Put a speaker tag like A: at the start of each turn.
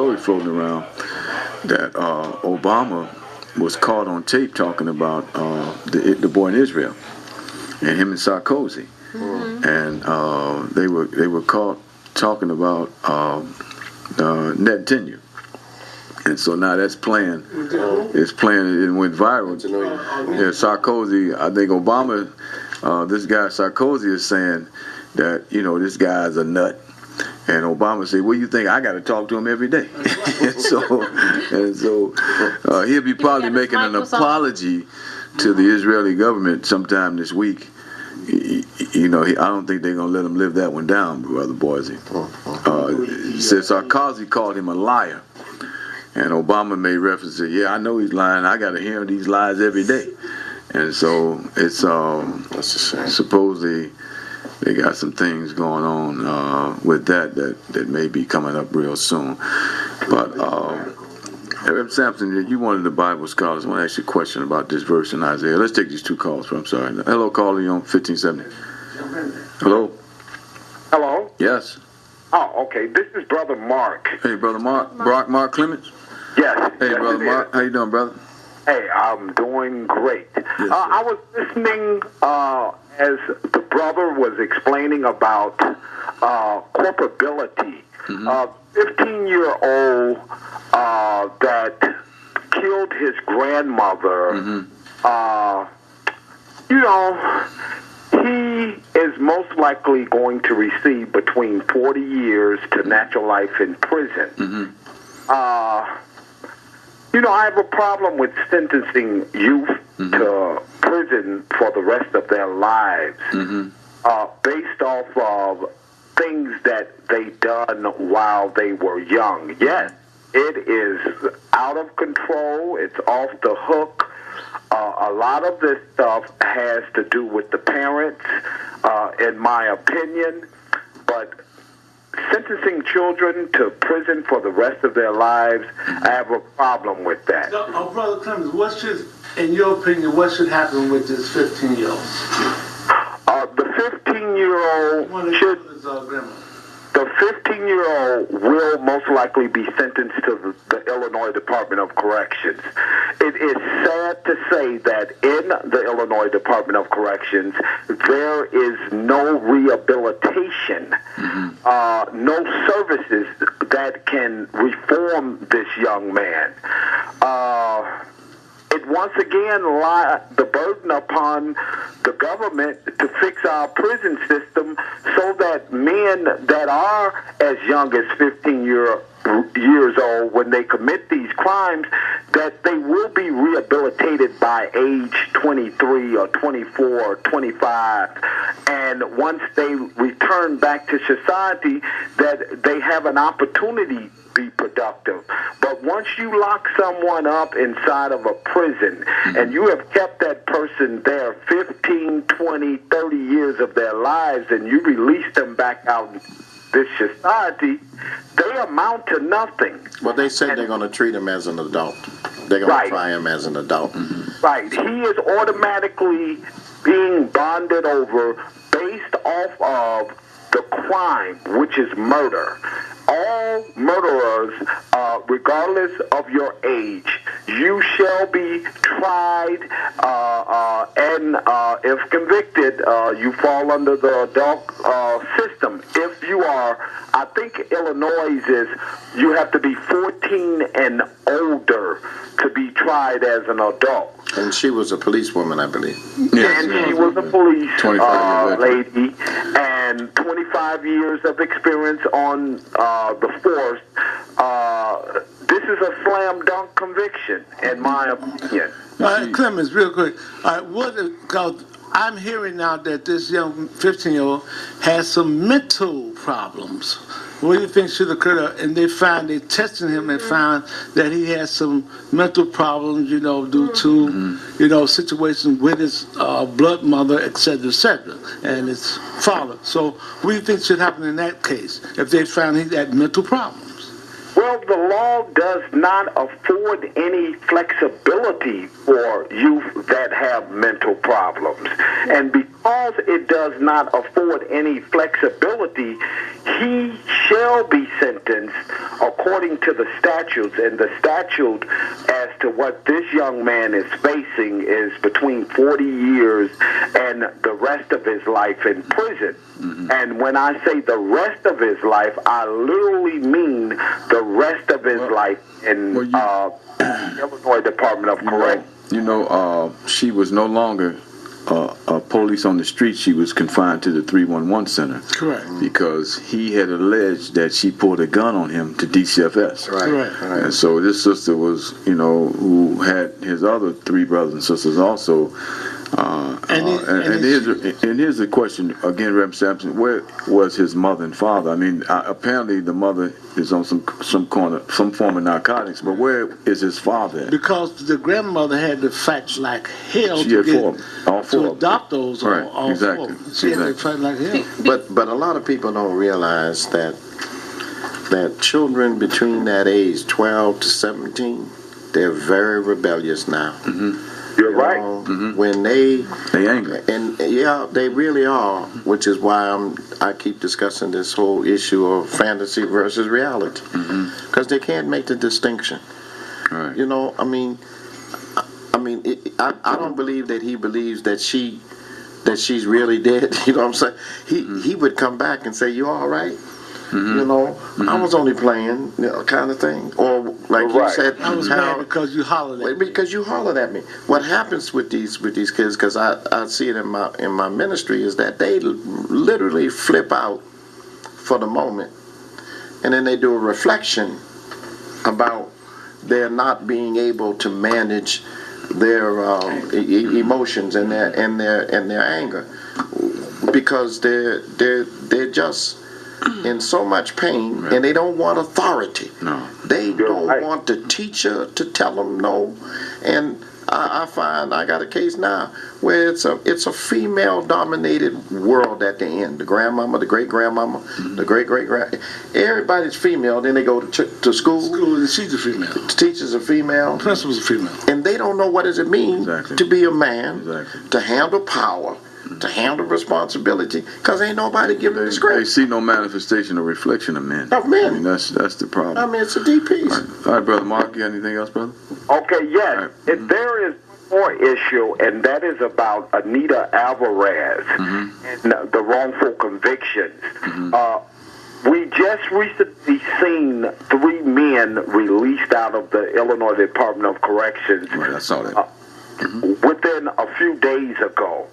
A: story floating around that Obama was caught on tape talking about the boy in Israel, and him and Sarkozy, and they were caught talking about net tenure. And so now that's playing. It's playing. It went viral. Yeah, Sarkozy. I think Obama. This guy Sarkozy is saying that this guy's a nut, and Obama said, "Well, you think I got to talk to him every day?" and so he'll be probably making an apology to the Israeli government sometime this week. I don't think they're gonna let him live that one down, Brother Boise. Said Sarkozy called him a liar. And Obama made reference to, yeah, I know he's lying. I got to hear these lies every day. And so it's supposedly they got some things going on with that may be coming up real soon. But Reverend Sampson, you wanted the Bible scholars. I want to ask you a question about this verse in Isaiah. Let's take these two calls. I'm sorry. Hello, caller, you on 1570. Hello.
B: Hello.
A: Yes.
B: Oh, okay. This is Brother Mark.
A: Hey, Brother Mark. Mark Clements.
B: Yes.
A: Hey, yes, Brother Mark. How you doing, brother?
B: Hey, I'm doing great.
A: Yes,
B: I was listening as the brother was explaining about corporability. 15-year-old that killed his grandmother, he is most likely going to receive between 40 years to natural life in prison. I have a problem with sentencing youth to prison for the rest of their lives based off of things that they done while they were young. Yes, it is out of control. It's off the hook. A lot of this stuff has to do with the parents, in my opinion, but sentencing children to prison for the rest of their lives, I have a problem with that.
C: So, Brother Clemens, in your opinion, what should happen with this 15-year-old?
B: The 15-year-old should... The 15-year-old will most likely be sentenced to the Illinois Department of Corrections. It is sad to say that in the Illinois Department of Corrections, there is no rehabilitation, no services that can reform this young man. It once again lies the burden upon the government to fix our prison system so that men that are as young as 15 years old, when they commit these crimes, that they will be rehabilitated by age 23 or 24 or 25. And once they return back to society, that they have an opportunity be productive. But once you lock someone up inside of a prison and you have kept that person there 15, 20, 30 years of their lives and you release them back out in this society, they amount to nothing.
D: Well, they say they're going to treat him as an adult. They're going to try him as an adult.
B: Right. He is automatically being bonded over based off of the crime, which is murder. All murderers, regardless of your age, you shall be tried, and if convicted, you fall under the adult system. If you are, I think Illinois is, you have to be 14 and older to be tried as an adult.
D: And she was a policewoman, I believe.
B: Yes, and she was a police lady, and 25 years of experience on the force. This is a slam dunk conviction, in my opinion.
C: Clemens, real quick. Because I'm hearing now that this young 15-year-old has some mental problems. What do you think should occur? And they testing him and found that he has some mental problems, due to, situations with his blood mother, et cetera, and his father. So what do you think should happen in that case if they found he had mental problems?
B: Well, the law does not afford any flexibility for youth that have mental problems. And because it does not afford any flexibility, he shall be sentenced according to the statutes. And the statute as to what this young man is facing is between 40 years and the rest of his life in prison. And when I say the rest of his life, I literally mean the rest of his life in Illinois Department of Corrections.
A: She was no longer a police on the street. She was confined to the 311 center.
C: Correct.
A: Because he had alleged that she pulled a gun on him to DCFS.
C: Correct.
A: And so this sister was, who had his other 3 brothers and sisters also. Here's the question again, Reverend Sampson. Where was his mother and father? I mean, apparently the mother is on some form of narcotics, but where is his father at?
C: Because the grandmother had to fight like hell
A: She had all four
C: to adopt those.
A: Right,
C: all
A: exactly.
C: 4. She had to fight like hell.
D: But a lot of people don't realize that children between that age, 12 to 17, they're very rebellious now.
B: You're right.
D: When they
A: angry.
D: And they really are, which is why I keep discussing this whole issue of fantasy versus reality, because they can't make the distinction.
A: Right.
D: I don't believe that he believes that she's really dead. You know what I'm saying? He would come back and say, "You all right?" I was only playing, kind of thing. Or like you said,
C: I was mad because you hollered at me.
D: Because you hollered at me. What happens with these kids, because I see it in my ministry, is that they literally flip out for the moment, and then they do a reflection about their not being able to manage their emotions and their anger, because they're just in so much pain, and they don't want authority.
A: No.
D: They don't want the teacher to tell them no. And I find I got a case now where it's a female-dominated world at the end. The grandmama, the great-grandmama, the great-great-grand, everybody's female. Then they go to school.
C: And she's a female.
D: The teacher's a female.
C: The principal's a female.
D: And they don't know what does it mean to be a man, to handle power, to handle responsibility, because ain't nobody giving them the script.
A: They see no manifestation or reflection of men.
D: Of men.
A: I mean, that's the problem.
D: I mean, it's a deep piece.
A: All right, Brother Mark, you got anything else, brother?
B: Okay, yes.
A: Right.
B: There is more issue, and that is about Anita Alvarez and the wrongful convictions. We just recently seen 3 men released out of the Illinois Department of Corrections.
A: Right, I saw that.
B: Within a few days ago.